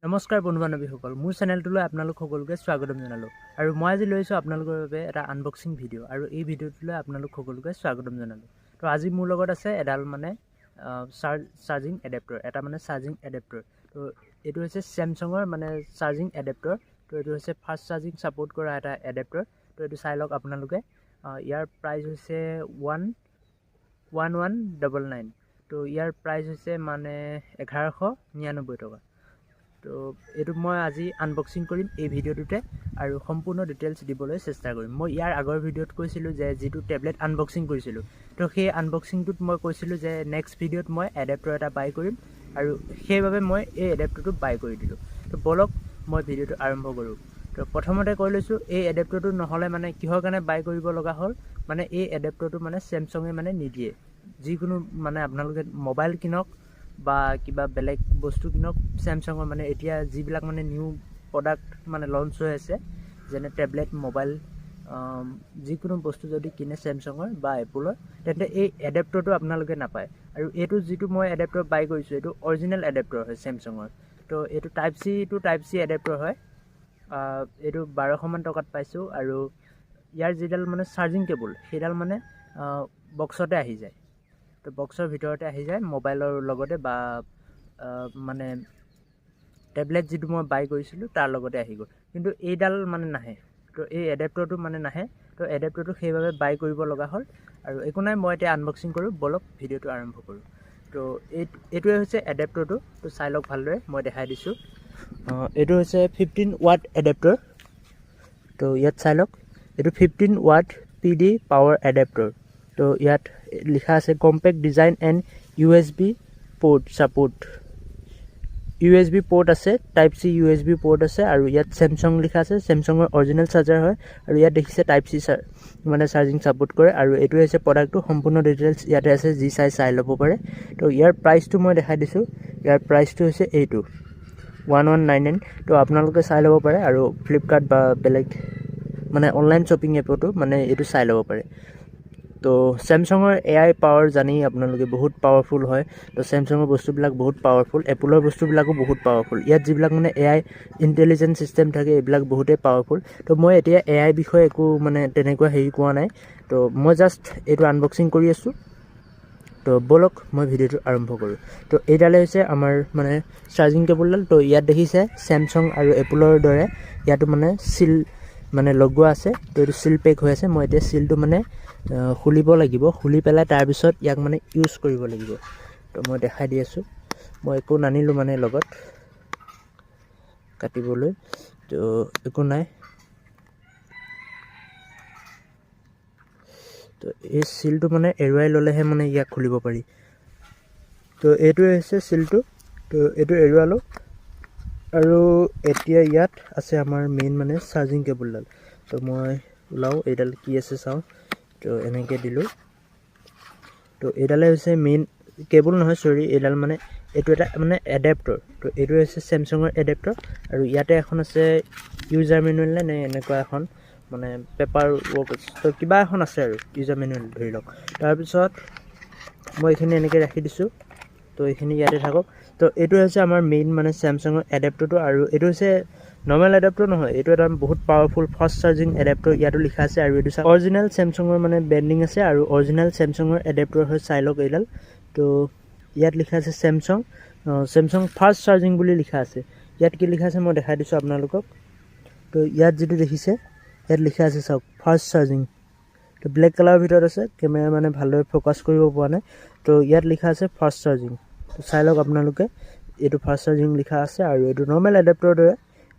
নমস্কাৰ বন্ধু বান্ধৱীসকল, মোৰ চেনেলটোলৈ আপোনালোক সকলোকে স্বাগতম জনালোঁ। আৰু মই আজি লৈছোঁ আপোনালোকৰ বাবে এটা আনবক্সিং ভিডিঅ', আৰু এই ভিডিঅ'টোলৈ আপোনালোক সকলোকে স্বাগতম জনালোঁ। তো আজি মোৰ লগত আছে এডাল মানে চাৰ্জিং এডাপ্টাৰ, এটা মানে চাৰ্জিং এডাপ্টাৰ। তো এইটো হৈছে চেমচাঙৰ মানে চাৰ্জিং এডাপ্টাৰ। তো এইটো হৈছে ফাষ্ট চাৰ্জিং ছাপোৰ্ট কৰা এটা এডাপ্টাৰ। তো এইটো চাই লওক আপোনালোকে। ইয়াৰ প্ৰাইচ হৈছে 1199। তো ইয়াৰ প্ৰাইচ হৈছে মানে 1199 টকা। তো এইটো মই আজি আনবক্সিং কৰিম এই ভিডিঅ'টোতে, আৰু সম্পূৰ্ণ ডিটেইলছ দিবলৈ চেষ্টা কৰিম। মই ইয়াৰ আগৰ ভিডিঅ'ত কৈছিলোঁ যে যিটো টেবলেট আনবক্সিং কৰিছিলোঁ, তো সেই আনবক্সিংটোত মই কৈছিলোঁ যে নেক্সট ভিডিঅ'ত মই এডাপ্টাৰ এটা বাই কৰিম, আৰু সেইবাবে মই এই এডাপ্টাৰটো বাই কৰি দিলোঁ। তো বলক মই ভিডিঅ'টো আৰম্ভ কৰোঁ। তো প্ৰথমতে কৈ লৈছোঁ, এই এডাপ্টাৰটো নহ'লে মানে কিহৰ কাৰণে বাই কৰিব লগা হ'ল, মানে এই এডাপ্টাৰটো মানে চেমচাঙে মানে নিদিয়ে। যিকোনো মানে আপোনালোকে মোবাইল কিনক বা কিবা বেলেগ বস্তু কিনক, চেমচাঙৰ মানে এতিয়া যিবিলাক মানে নিউ প্ৰডাক্ট মানে লঞ্চ হৈ আছে, যেনে টেবলেট, মোবাইল, যিকোনো বস্তু যদি কিনে চেমচাঙৰ বা এপলৰ, তেন্তে এই এডাপ্টাৰটো আপোনালোকে নাপায়। আৰু এইটো যিটো মই এডাপ্টাৰ বাই কৰিছোঁ, এইটো অৰিজিনেল এডাপ্টাৰ হয় চেমচাঙৰ। তো এইটো type C to type C adapter হয়। এইটো 1200মান টকাত পাইছোঁ। আৰু ইয়াৰ যিডাল মানে চাৰ্জিং কেবল, সেইডাল মানে বক্সতে আহি যায়। তো বক্সৰ ভিতৰতে আহি যায় মোবাইলৰ লগতে, বা মানে টেবলেট যিটো মই বাই কৰিছিলোঁ তাৰ লগতে আহি গ'ল। কিন্তু এইডাল মানে নাহে। তো এই এডাপ্টাৰটো মানে নাহে। তো এডাপ্টাৰটো সেইবাবে বাই কৰিব লগা হ'ল। আৰু একো নাই, মই এতিয়া আনবক্সিং কৰোঁ, বলক ভিডিঅ'টো আৰম্ভ কৰোঁ। তো এইটোৱে হৈছে এডাপ্টাৰটো। তো চাই লওক ভালদৰে, মই দেখাই দিছোঁ। এইটো হৈছে 15 ৱাট এডাপ্টাৰ। তো ইয়াত চাই লওক, এইটো 15 ৱাট PD পাৱাৰ এডাপ্টাৰ। তো ইয়াত লিখা আছে compact design and USB port support. USB port আছে, টাইপ চি USB পোৰ্ট আছে, আৰু ইয়াত চেমচাং লিখা আছে। চেমচাঙৰ অৰিজিনেল চাৰ্জাৰ হয়, আৰু ইয়াত দেখিছে টাইপ চি মানে চাৰ্জিং ছাপোৰ্ট কৰে। আৰু এইটোৱে হৈছে প্ৰডাক্টটো, সম্পূৰ্ণ ডিটেইলছ ইয়াতে আছে, যি চাই ল'ব পাৰে। তো ইয়াৰ প্ৰাইচটো মই দেখাই দিছোঁ। ইয়াৰ প্ৰাইচটো হৈছে এইটো 1199। তো আপোনালোকে চাই ল'ব পাৰে, আৰু ফ্লিপকাৰ্ট বা বেলেগ মানে অনলাইন শ্বপিং এপতো মানে এইটো চাই ল'ব পাৰে। তো চেমচাঙৰ AI পাৱাৰ জানি আপোনালোকে বহুত পাৱাৰফুল হয়। তো চেমচাঙৰ বস্তুবিলাক বহুত পাৱাৰফুল, এপলৰ বস্তুবিলাকো বহুত পাৱাৰফুল। ইয়াত যিবিলাক মানে AI ইণ্টেলিজেন্ট ছিষ্টেম থাকে, এইবিলাক বহুতেই পাৱাৰফুল। তো মই এতিয়া AI বিষয়ে একো মানে তেনেকুৱা হেৰি কোৱা নাই। তো মই জাষ্ট এইটো আনবক্সিং কৰি আছোঁ। তো বলক মই ভিডিঅ'টো আৰম্ভ কৰোঁ। তো এইডালে হৈছে আমাৰ মানে চাৰ্জিং কেবলডাল। তো ইয়াত দেখিছে চেমচাং আৰু এপলৰ দৰে ইয়াতো মানে চিল মানে লগোৱা আছে। তো এইটো চিল পেক হৈ আছে। মই এতিয়া চিলটো মানে খুলিব লাগিব, খুলি পেলাই তাৰপিছত ইয়াক মানে ইউজ কৰিব লাগিব। তো মই দেখাই দি আছোঁ। মই একো নানিলোঁ মানে লগত কাটিবলৈ, তো একো নাই। তো এই চিলটো মানে এৰুৱাই ল'লেহে মানে ইয়াক খুলিব পাৰি। তো এইটোৱে হৈছে চিলটো। তো এইটো এৰুৱালোঁ, আৰু এতিয়া ইয়াত আছে আমাৰ মেইন মানে চাৰ্জিং কেবলডাল। তো মই ওলাওঁ, এইডাল কি আছে চাওঁ। তো এনেকৈ দিলোঁ। তো এইডালে হৈছে মেইন কেবল নহয়, চৰি, এইডাল মানে এইটো এটা মানে এডাপ্টাৰ। তো এইটো হৈছে চেমচাঙৰ এডাপ্টাৰ, আৰু ইয়াতে এখন আছে ইউজাৰ মেনুৱেল নে এনেকুৱা এখন মানে পেপাৰ ৱৰ্ক, তো কিবা এখন আছে আৰু ইউজাৰ মেনুৱেল ধৰি লওক। তাৰপিছত মই এইখিনি এনেকৈ ৰাখি দিছোঁ। তো এইখিনি ইয়াতে থাকক। তো এইটো হৈছে আমাৰ মেইন মানে চেমচাঙৰ এডাপ্টাৰটো, আৰু এইটো হৈছে নৰ্মেল এডাপ্টাৰ নহয়, এইটো এটা বহুত পাৱাৰফুল ফাষ্ট চাৰ্জিং এডাপ্টাৰ। ইয়াতো লিখা আছে, আৰু এইটো অৰিজিনেল চেমচাঙৰ মানে ব্ৰেণ্ডিং আছে, আৰু অৰিজিনেল চেমচাঙৰ এডাপ্টাৰ হয়। চাই লওক এইডাল। তো ইয়াত লিখা আছে চেমচাং ফাষ্ট চাৰ্জিং বুলি লিখা আছে। ইয়াত কি লিখা আছে মই দেখাই দিছোঁ আপোনালোকক। তো ইয়াত যিটো দেখিছে, ইয়াত লিখা আছে চাওক, ফাষ্ট চাৰ্জিং। তো ব্লেক কালাৰৰ ভিতৰত আছে, কেমেৰা মানে ভালদৰে ফ'কাছ কৰিব পৰা নাই। তো ইয়াত লিখা আছে ফাষ্ট চাৰ্জিং। তো চাই লওক আপোনালোকে, এইটো ফাষ্ট চাৰ্জিং লিখা আছে, আৰু এইটো নৰ্মেল এডাপ্টাৰৰ দৰে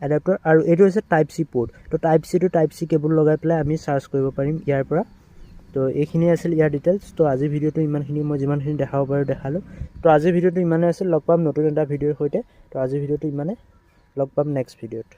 এডাপ্টাৰ। আৰু এইটো হৈছে টাইপ চি পোৰ্ট। তো type C to type C cable লগাই পেলাই আমি চাৰ্জ কৰিব পাৰিম ইয়াৰ পৰা। তো এইখিনিয়ে আছিল ইয়াৰ ডিটেইলছ। তো আজিৰ ভিডিঅ'টো ইমানখিনি, মই যিমানখিনি দেখাব পাৰোঁ দেখালোঁ। তো আজিৰ ভিডিঅ'টো ইমানে আছিল। লগ পাম নতুন এটা ভিডিঅ'ৰ সৈতে। তো আজিৰ ভিডিঅ'টো ইমানে, লগ পাম নেক্সট ভিডিঅ'ত।